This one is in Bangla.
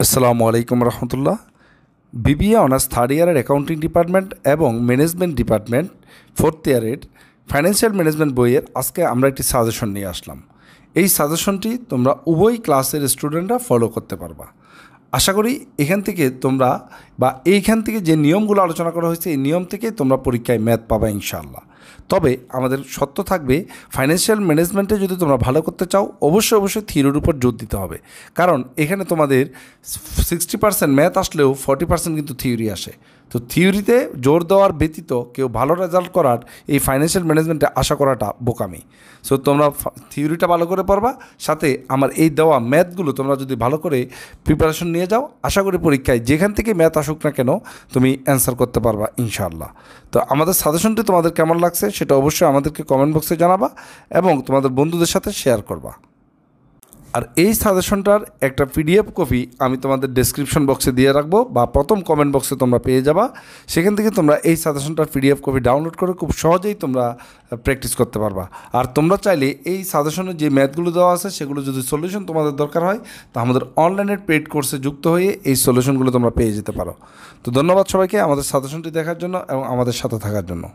আসসালামু আলাইকুম রহমতুল্লাহ। বিবিএ অনার্স থার্ড ইয়ারের অ্যাকাউন্টিং ডিপার্টমেন্ট এবং ম্যানেজমেন্ট ডিপার্টমেন্ট ফোর্থ ইয়ারের ফাইন্যান্সিয়াল ম্যানেজমেন্ট বইয়ের আজকে আমরা একটি সাজেশন নিয়ে আসলাম। এই সাজেশনটি তোমরা উভয় ক্লাসের স্টুডেন্টরা ফলো করতে পারবা। আশা করি এখান থেকে তোমরা এইখান থেকে যে নিয়মগুলো আলোচনা করা হয়েছে এই নিয়ম থেকে তোমরা পরীক্ষায় ম্যাথ পাবা ইনশাআল্লাহ। তবে আমাদের শর্ত থাকবে, ফাইন্যান্সিয়াল ম্যানেজমেন্টে যদি তোমরা ভালো করতে চাও অবশ্যই থিওরির উপর জোর দিতে হবে। কারণ এখানে তোমাদের 60% ম্যাথ আসলেও 40% কিন্তু থিওরি আসে। তো থিওরিতে জোর দেওয়ার ব্যতীত কেউ ভালো রেজাল্ট করার এই ফাইন্যান্সিয়াল ম্যানেজমেন্টে আশা করাটা বোকামি। সো তোমরা থিওরিটা ভালো করে পড়বা, সাথে আমার এই দেওয়া ম্যাথগুলো তোমরা যদি ভালো করে প্রিপারেশন নিয়ে যাও, আশা করি পরীক্ষায় যেখান থেকে ম্যাথ আসুক না কেন তুমি অ্যান্সার করতে পারবা ইনশাআল্লাহ। তো আমাদের সাজেশনটি তোমাদের কেমন লাগছে সেটা অবশ্যই আমাদেরকে কমেন্ট বক্সে জানাবা এবং তোমাদের বন্ধুদের সাথে শেয়ার করবা। আর এই সাজেশনটার একটা পিডিএফ কপি আমি তোমাদের ডেসক্রিপশন বক্সে দিয়ে রাখবো বা প্রথম কমেন্ট বক্সে তোমরা পেয়ে যাবা। সেখান থেকে তোমরা এই সাজেশনটার পিডিএফ কপি ডাউনলোড করে খুব সহজেই তোমরা প্র্যাকটিস করতে পারবা। আর তোমরা চাইলে এই সাজেশনের যে ম্যাথগুলো দেওয়া আছে সেগুলো যদি সলিউশন তোমাদের দরকার হয় তা আমাদের অনলাইনের পেইড কোর্সে যুক্ত হয়ে এই সলিউশনগুলো তোমরা পেয়ে যেতে পারো। তো ধন্যবাদ সবাইকে আমাদের সাজেশনটি দেখার জন্য এবং আমাদের সাথে থাকার জন্য।